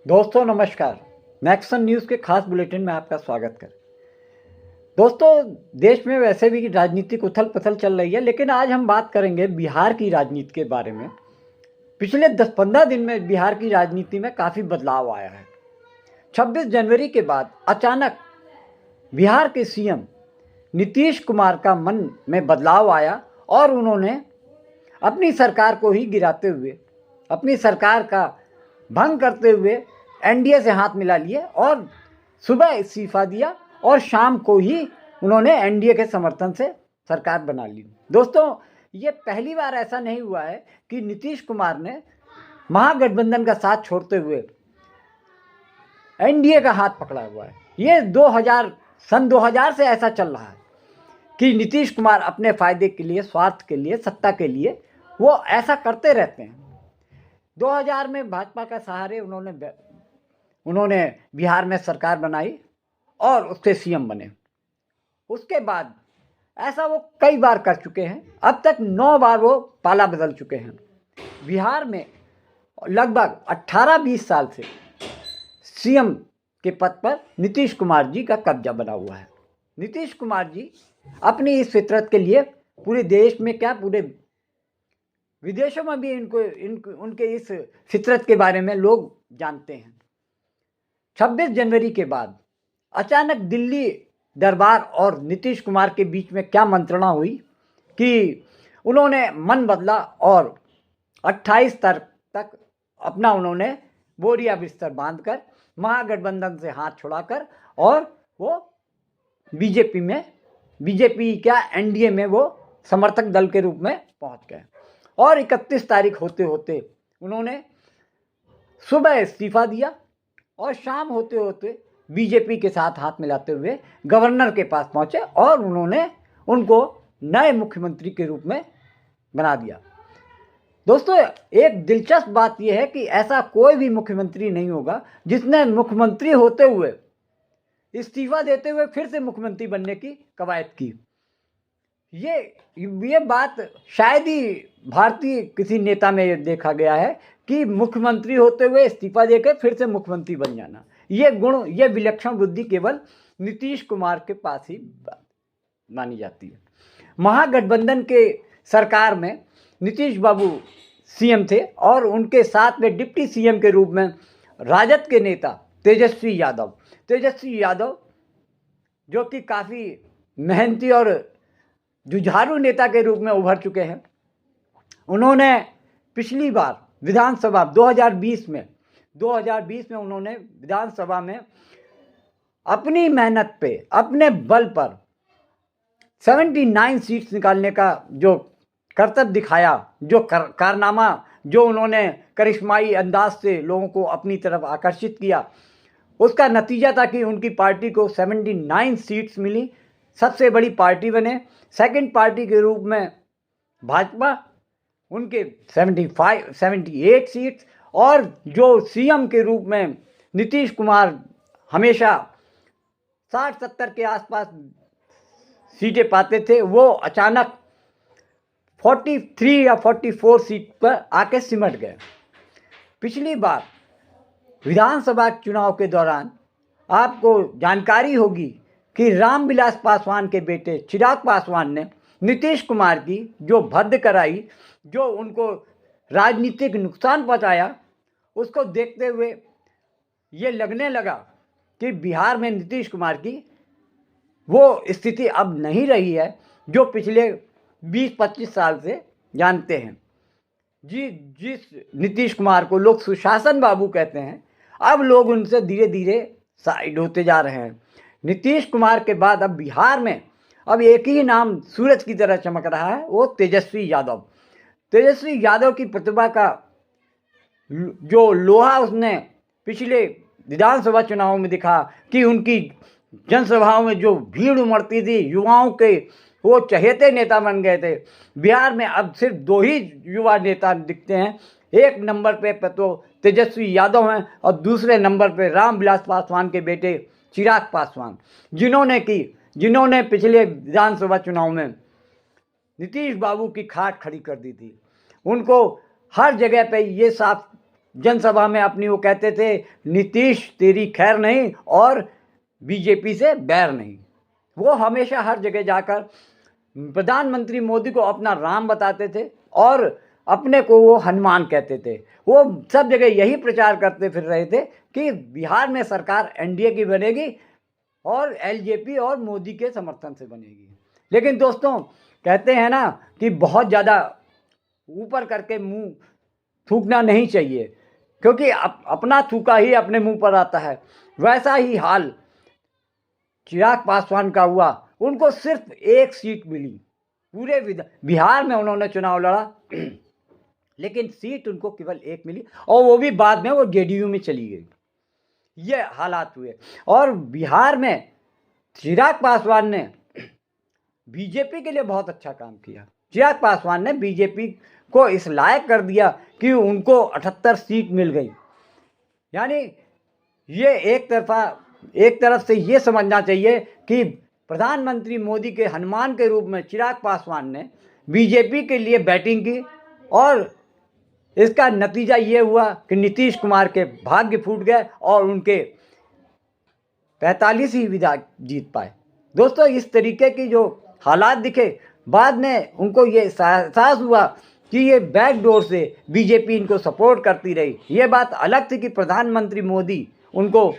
दोस्तों नमस्कार। Maxon news के खास बुलेटिन में आपका स्वागत कर। दोस्तों, देश में वैसे भी राजनीतिक उथल पुथल चल रही है, लेकिन आज हम बात करेंगे बिहार की राजनीति के बारे में। पिछले 10-15 दिन में बिहार की राजनीति में काफ़ी बदलाव आया है। 26 जनवरी के बाद अचानक बिहार के सीएम नीतीश कुमार का मन में बदलाव आया और उन्होंने अपनी सरकार को ही गिराते हुए, अपनी सरकार का भंग करते हुए एनडीए से हाथ मिला लिए और सुबह इस्तीफा दिया और शाम को ही उन्होंने एनडीए के समर्थन से सरकार बना ली। दोस्तों, ये पहली बार ऐसा नहीं हुआ है कि नीतीश कुमार ने महागठबंधन का साथ छोड़ते हुए एनडीए का हाथ पकड़ा हुआ है। ये सन 2000 से ऐसा चल रहा है कि नीतीश कुमार अपने फायदे के लिए, स्वार्थ के लिए, सत्ता के लिए वो ऐसा करते रहते हैं। 2000 में भाजपा का सहारे उन्होंने बिहार में सरकार बनाई और उससे सीएम बने। उसके बाद ऐसा वो कई बार कर चुके हैं। अब तक 9 बार वो पाला बदल चुके हैं। बिहार में लगभग 18-20 साल से सीएम के पद पर नीतीश कुमार जी का कब्जा बना हुआ है। नीतीश कुमार जी अपनी इस फितरत के लिए पूरे देश में क्या, पूरे विदेशों में भी उनके इस फितरत के बारे में लोग जानते हैं। 26 जनवरी के बाद अचानक दिल्ली दरबार और नीतीश कुमार के बीच में क्या मंत्रणा हुई कि उन्होंने मन बदला और 28 तारीख तक अपना उन्होंने बोरिया बिस्तर बांधकर महागठबंधन से हाथ छुड़ाकर और वो बीजेपी क्या एनडीए में वो समर्थक दल के रूप में पहुंच गए। और 31 तारीख होते होते उन्होंने सुबह इस्तीफा दिया और शाम होते होते बीजेपी के साथ हाथ मिलाते हुए गवर्नर के पास पहुंचे और उन्होंने उनको नए मुख्यमंत्री के रूप में बना दिया। दोस्तों, एक दिलचस्प बात यह है कि ऐसा कोई भी मुख्यमंत्री नहीं होगा जिसने मुख्यमंत्री होते हुए इस्तीफा देते हुए फिर से मुख्यमंत्री बनने की कवायद की। ये बात शायद ही भारतीय किसी नेता में देखा गया है कि मुख्यमंत्री होते हुए इस्तीफा देकर फिर से मुख्यमंत्री बन जाना। ये विलक्षण बुद्धि केवल नीतीश कुमार के पास ही मानी जाती है। महागठबंधन के सरकार में नीतीश बाबू सीएम थे और उनके साथ में डिप्टी सीएम के रूप में राजद के नेता तेजस्वी यादव जो कि काफ़ी मेहनती और जुझारू नेता के रूप में उभर चुके हैं। उन्होंने पिछली बार विधानसभा 2020 में उन्होंने विधानसभा में अपनी मेहनत पे, अपने बल पर 79 सीट्स निकालने का जो करतब दिखाया, जो कारनामा, जो उन्होंने करिश्माई अंदाज से लोगों को अपनी तरफ आकर्षित किया, उसका नतीजा था कि उनकी पार्टी को 79 सीट्स मिली, सबसे बड़ी पार्टी बने। सेकंड पार्टी के रूप में भाजपा, उनके 78 सीट्स, और जो सीएम के रूप में नीतीश कुमार हमेशा 60-70 के आसपास सीटें पाते थे, वो अचानक 43 या 44 सीट पर आके सिमट गए। पिछली बार विधानसभा चुनाव के दौरान आपको जानकारी होगी कि रामविलास पासवान के बेटे चिराग पासवान ने नीतीश कुमार की जो भद्द कराई, जो उनको राजनीतिक नुकसान पहुंचाया, उसको देखते हुए ये लगने लगा कि बिहार में नीतीश कुमार की वो स्थिति अब नहीं रही है जो पिछले 20-25 साल से जानते हैं। जिस नीतीश कुमार को लोग सुशासन बाबू कहते हैं, अब लोग उनसे धीरे धीरे साइड होते जा रहे हैं। नीतीश कुमार के बाद अब बिहार में अब एक ही नाम सूरज की तरह चमक रहा है, वो तेजस्वी यादव की प्रतिभा का जो लोहा उसने पिछले विधानसभा चुनाव में दिखा कि उनकी जनसभाओं में जो भीड़ उमड़ती थी, युवाओं के वो चहेते नेता बन गए थे। बिहार में अब सिर्फ 2 ही युवा नेता दिखते हैं। एक नंबर पे तो तेजस्वी यादव हैं और दूसरे नंबर पे रामविलास पासवान के बेटे चिराग पासवान, जिन्होंने पिछले विधानसभा चुनाव में नीतीश बाबू की खाट खड़ी कर दी थी। उनको हर जगह पे ये साफ जनसभा में अपनी वो कहते थे, नीतीश तेरी खैर नहीं और बीजेपी से बैर नहीं। वो हमेशा हर जगह जाकर प्रधानमंत्री मोदी को अपना राम बताते थे और अपने को वो हनुमान कहते थे। वो सब जगह यही प्रचार करते फिर रहे थे कि बिहार में सरकार एनडीए की बनेगी और एलजेपी और मोदी के समर्थन से बनेगी। लेकिन दोस्तों, कहते हैं ना कि बहुत ज़्यादा ऊपर करके मुंह थूकना नहीं चाहिए, क्योंकि अपना थूका ही अपने मुंह पर आता है। वैसा ही हाल चिराग पासवान का हुआ। उनको सिर्फ एक सीट मिली पूरे बिहार में, उन्होंने चुनाव लड़ा लेकिन सीट उनको केवल एक मिली और वो भी बाद में वो जेडीयू में चली गई। ये हालात हुए और बिहार में चिराग पासवान ने बीजेपी के लिए बहुत अच्छा काम किया। चिराग पासवान ने बीजेपी को इस लायक कर दिया कि उनको 78 सीट मिल गई। यानी ये एक तरफ से ये समझना चाहिए कि प्रधानमंत्री मोदी के हनुमान के रूप में चिराग पासवान ने बीजेपी के लिए बैटिंग की और इसका नतीजा ये हुआ कि नीतीश कुमार के भाग्य फूट गए और उनके 45 ही विधायक जीत पाए। दोस्तों, इस तरीके की जो हालात दिखे, बाद में उनको ये एहसास हुआ कि ये बैकडोर से बीजेपी इनको सपोर्ट करती रही। ये बात अलग थी कि प्रधानमंत्री मोदी उनको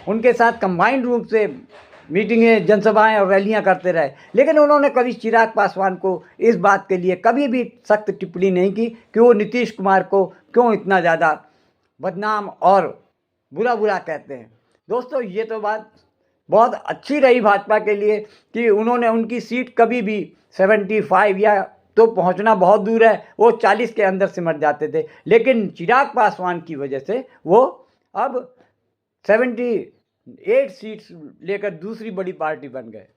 उनके साथ कंबाइंड रूप से मीटिंगें, जनसभाएं और रैलियां करते रहे, लेकिन उन्होंने कभी चिराग पासवान को इस बात के लिए कभी भी सख्त टिप्पणी नहीं की कि वो नीतीश कुमार को क्यों इतना ज़्यादा बदनाम और बुरा कहते हैं। दोस्तों, ये तो बात बहुत अच्छी रही भाजपा के लिए कि उन्होंने उनकी सीट कभी भी 75 या तो पहुंचना बहुत दूर है, वो 40 के अंदर सिमट जाते थे, लेकिन चिराग पासवान की वजह से वो अब 78 सीट्स लेकर दूसरी बड़ी पार्टी बन गए।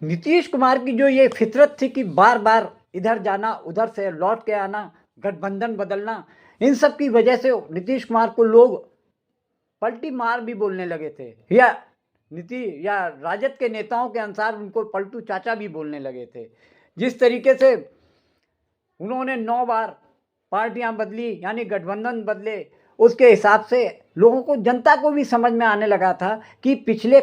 नीतीश कुमार की जो ये फितरत थी कि बार बार इधर जाना, उधर से लौट के आना, गठबंधन बदलना, इन सब की वजह से नीतीश कुमार को लोग पलटी मार भी बोलने लगे थे, या राजद के नेताओं के अनुसार उनको पलटू चाचा भी बोलने लगे थे। जिस तरीके से उन्होंने 9 बार पार्टियां बदली, यानी गठबंधन बदले, उसके हिसाब से लोगों को, जनता को भी समझ में आने लगा था कि पिछले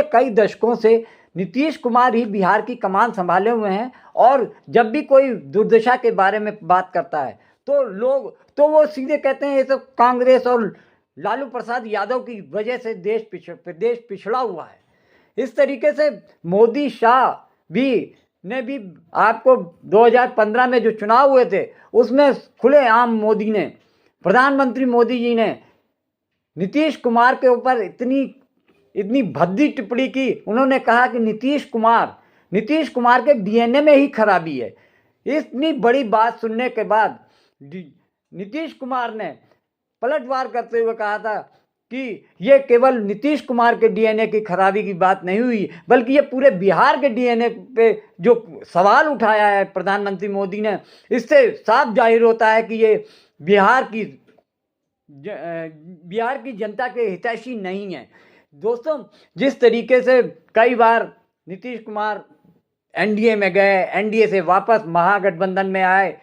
कई दशकों से नीतीश कुमार ही बिहार की कमान संभाले हुए हैं और जब भी कोई दुर्दशा के बारे में बात करता है तो वो सीधे कहते हैं ये सब कांग्रेस और लालू प्रसाद यादव की वजह से देश पिछड़ा हुआ है। इस तरीके से मोदी शाह ने भी आपको 2015 में जो चुनाव हुए थे उसमें खुलेआम प्रधानमंत्री मोदी जी ने नीतीश कुमार के ऊपर इतनी भद्दी टिप्पणी की। उन्होंने कहा कि नीतीश कुमार के डीएनए में ही खराबी है। इतनी बड़ी बात सुनने के बाद नीतीश कुमार ने पलटवार करते हुए कहा था कि ये केवल नीतीश कुमार के डीएनए की खराबी की बात नहीं हुई, बल्कि ये पूरे बिहार के डीएनए पे जो सवाल उठाया है प्रधानमंत्री मोदी ने, इससे साफ जाहिर होता है कि ये बिहार की जनता के हितैषी नहीं है। दोस्तों, जिस तरीके से कई बार नीतीश कुमार एनडीए में गए, एनडीए से वापस महागठबंधन में आए,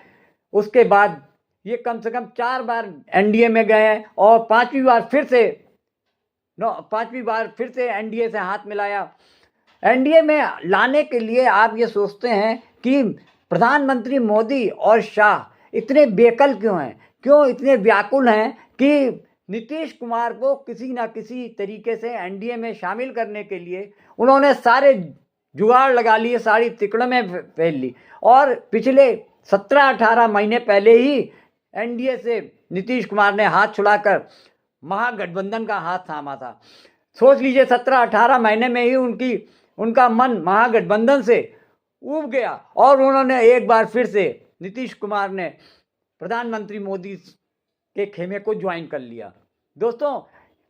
उसके बाद ये कम से कम 4 बार एनडीए में गए हैं और 5वीं बार फिर से एनडीए से हाथ मिलाया। एनडीए में लाने के लिए आप ये सोचते हैं कि प्रधानमंत्री मोदी और शाह इतने बेकल क्यों हैं, क्यों इतने व्याकुल हैं कि नीतीश कुमार को किसी ना किसी तरीके से एनडीए में शामिल करने के लिए उन्होंने सारे जुगाड़ लगा लिए, सारी तिकड़में फैल ली और पिछले 17-18 महीने पहले ही एनडीए से नीतीश कुमार ने हाथ छुड़ाकर महागठबंधन का हाथ थामा था। सोच लीजिए, 17-18 महीने में ही उनका मन महागठबंधन से उब गया और उन्होंने एक बार फिर से नीतीश कुमार ने प्रधानमंत्री मोदी के खेमे को ज्वाइन कर लिया। दोस्तों,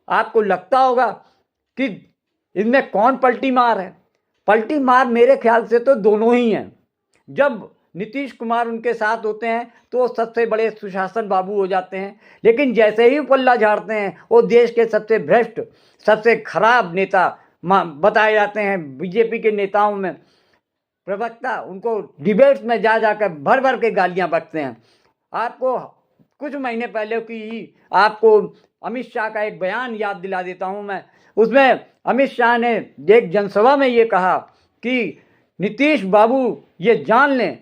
आपको लगता होगा कि इनमें कौन पलटी मार है? पलटी मार मेरे ख्याल से तो दोनों ही हैं। जब नीतीश कुमार उनके साथ होते हैं तो सबसे बड़े सुशासन बाबू हो जाते हैं, लेकिन जैसे ही पल्ला झाड़ते हैं वो देश के सबसे भ्रष्ट, सबसे खराब नेता बताए जाते हैं। बीजेपी के नेताओं में प्रवक्ता उनको डिबेट्स में जा जाकर भर भर के गालियां बकते हैं। आपको कुछ महीने पहले की ही आपको अमित शाह का एक बयान याद दिला देता हूं मैं। उसमें अमित शाह ने एक जनसभा में ये कहा कि नीतीश बाबू ये जान लें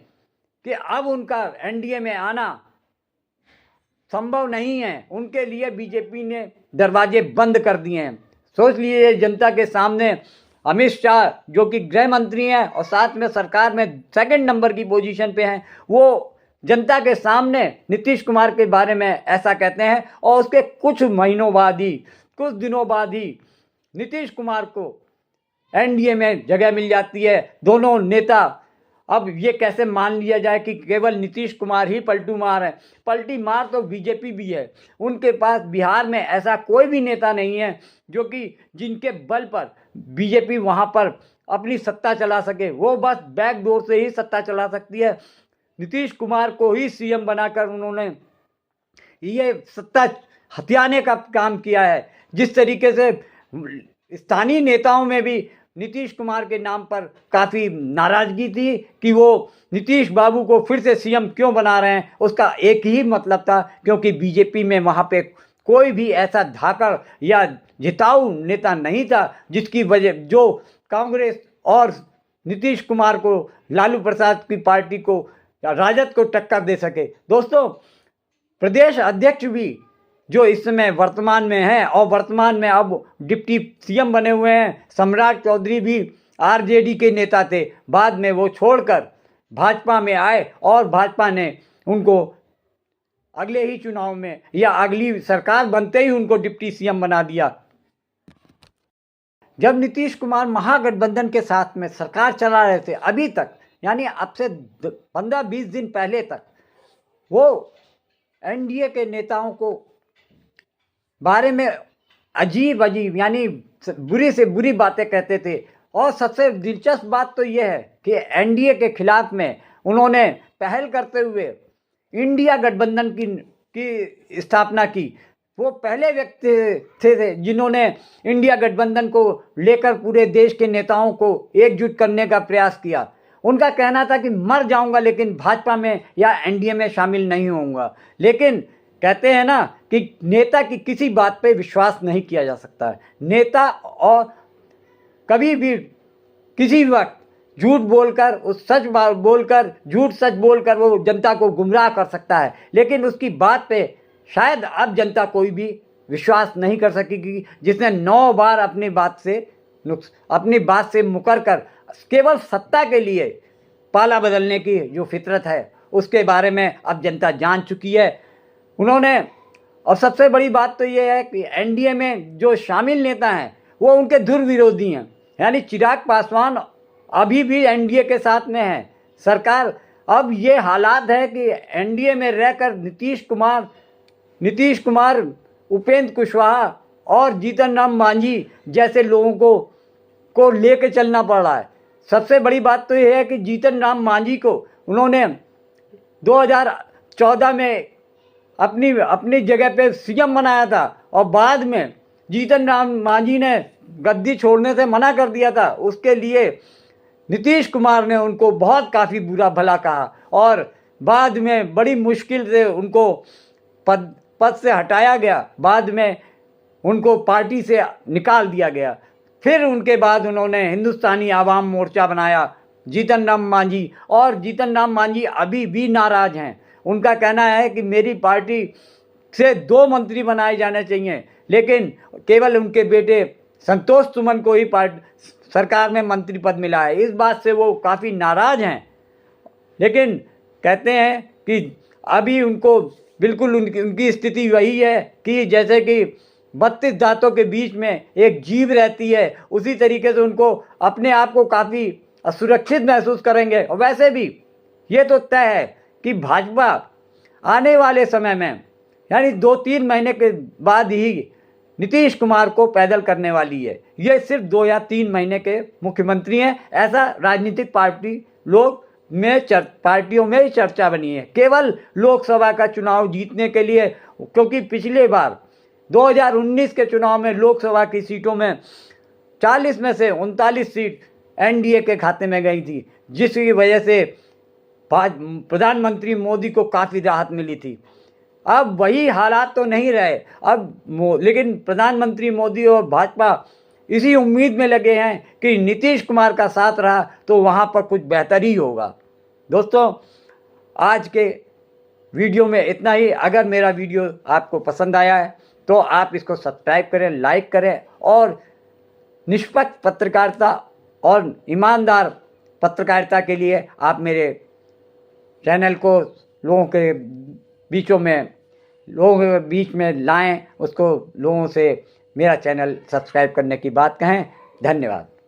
कि अब उनका एनडीए में आना संभव नहीं है, उनके लिए बीजेपी ने दरवाजे बंद कर दिए हैं। सोच लीजिए जनता के सामने अमित शाह जो कि गृह मंत्री हैं और साथ में सरकार में सेकंड नंबर की पोजीशन पे हैं, वो जनता के सामने नीतीश कुमार के बारे में ऐसा कहते हैं और उसके कुछ महीनों बाद ही, कुछ दिनों बाद ही नीतीश कुमार को एनडीए में जगह मिल जाती है। दोनों नेता, अब ये कैसे मान लिया जाए कि केवल नीतीश कुमार ही पलटू मार है? पलटी मार तो बीजेपी भी है। उनके पास बिहार में ऐसा कोई भी नेता नहीं है जो कि जिनके बल पर बीजेपी वहाँ पर अपनी सत्ता चला सके। वो बस बैकडोर से ही सत्ता चला सकती है। नीतीश कुमार को ही सीएम बनाकर उन्होंने ये सत्ता हथियाने का काम किया है। जिस तरीके से स्थानीय नेताओं में भी नीतीश कुमार के नाम पर काफ़ी नाराज़गी थी कि वो नीतीश बाबू को फिर से सीएम क्यों बना रहे हैं, उसका एक ही मतलब था क्योंकि बीजेपी में वहाँ पे कोई भी ऐसा धाकड़ या जिताऊ नेता नहीं था जिसकी वजह जो कांग्रेस और नीतीश कुमार को, लालू प्रसाद की पार्टी को, राजद को टक्कर दे सके। दोस्तों, प्रदेश अध्यक्ष भी जो इस समय वर्तमान में हैं और वर्तमान में अब डिप्टी सीएम बने हुए हैं, सम्राट चौधरी भी आरजेडी के नेता थे। बाद में वो छोड़कर भाजपा में आए और भाजपा ने उनको अगले ही चुनाव में या अगली सरकार बनते ही उनको डिप्टी सीएम बना दिया। जब नीतीश कुमार महागठबंधन के साथ में सरकार चला रहे थे, अभी तक यानी अब से 15-20 दिन पहले तक वो एनडीए के नेताओं को बारे में अजीब यानी बुरी से बुरी बातें कहते थे। और सबसे दिलचस्प बात तो यह है कि एनडीए के खिलाफ में उन्होंने पहल करते हुए इंडिया गठबंधन की स्थापना की। वो पहले व्यक्ति थे जिन्होंने इंडिया गठबंधन को लेकर पूरे देश के नेताओं को एकजुट करने का प्रयास किया। उनका कहना था कि मर जाऊंगा लेकिन भाजपा में या एनडीए में शामिल नहीं होऊंगा। लेकिन कहते हैं ना कि नेता की किसी बात पे विश्वास नहीं किया जा सकता है। नेता और कभी भी किसी वक्त झूठ बोलकर, उस सच बोलकर, झूठ सच बोलकर वो जनता को गुमराह कर सकता है, लेकिन उसकी बात पे शायद अब जनता कोई भी विश्वास नहीं कर सकेगी। जिसने 9 बार अपनी बात से मुकर कर केवल सत्ता के लिए पाला बदलने की जो फितरत है उसके बारे में अब जनता जान चुकी है। उन्होंने, और सबसे बड़ी बात तो ये है कि एनडीए में जो शामिल नेता हैं वो उनके दुर्विरोधी हैं। यानी चिराग पासवान अभी भी एनडीए के साथ में है। सरकार, अब ये हालात है कि एनडीए में रहकर नीतीश कुमार, उपेंद्र कुशवाहा और जीतन राम मांझी जैसे लोगों को लेके चलना पड़ रहा है। सबसे बड़ी बात तो ये है कि जीतन राम मांझी को उन्होंने 2014 में अपनी जगह पे सीएम बनाया था और बाद में जीतन राम मांझी ने गद्दी छोड़ने से मना कर दिया था। उसके लिए नीतीश कुमार ने उनको काफ़ी बुरा भला कहा और बाद में बड़ी मुश्किल से उनको पद से हटाया गया। बाद में उनको पार्टी से निकाल दिया गया। फिर उनके बाद उन्होंने हिंदुस्तानी आवाम मोर्चा बनाया, जीतन राम मांझी, और जीतन राम मांझी अभी भी नाराज़ हैं। उनका कहना है कि मेरी पार्टी से 2 मंत्री बनाए जाने चाहिए, लेकिन केवल उनके बेटे संतोष सुमन को ही सरकार में मंत्री पद मिला है। इस बात से वो काफ़ी नाराज़ हैं। लेकिन कहते हैं कि अभी उनको बिल्कुल उनकी स्थिति वही है कि जैसे कि 32 दांतों के बीच में एक जीभ रहती है, उसी तरीके से उनको अपने आप को काफ़ी असुरक्षित महसूस करेंगे। और वैसे भी ये तो तय है कि भाजपा आने वाले समय में यानी 2-3 महीने के बाद ही नीतीश कुमार को पैदल करने वाली है। ये सिर्फ 2 या 3 महीने के मुख्यमंत्री हैं, ऐसा राजनीतिक पार्टियों में ही चर्चा बनी है। केवल लोकसभा का चुनाव जीतने के लिए, क्योंकि पिछले बार 2019 के चुनाव में लोकसभा की सीटों में 40 में से 39 सीट एनडीए के खाते में गई थी, जिसकी वजह से प्रधानमंत्री मोदी को काफ़ी राहत मिली थी। अब वही हालात तो नहीं रहे अब लेकिन प्रधानमंत्री मोदी और भाजपा इसी उम्मीद में लगे हैं कि नीतीश कुमार का साथ रहा तो वहाँ पर कुछ बेहतर ही होगा। दोस्तों, आज के वीडियो में इतना ही। अगर मेरा वीडियो आपको पसंद आया है तो आप इसको सब्सक्राइब करें, लाइक करें और निष्पक्ष पत्रकारिता और ईमानदार पत्रकारिता के लिए आप मेरे चैनल को लोगों के बीच में लाएं, उसको लोगों से मेरा चैनल सब्सक्राइब करने की बात कहें। धन्यवाद।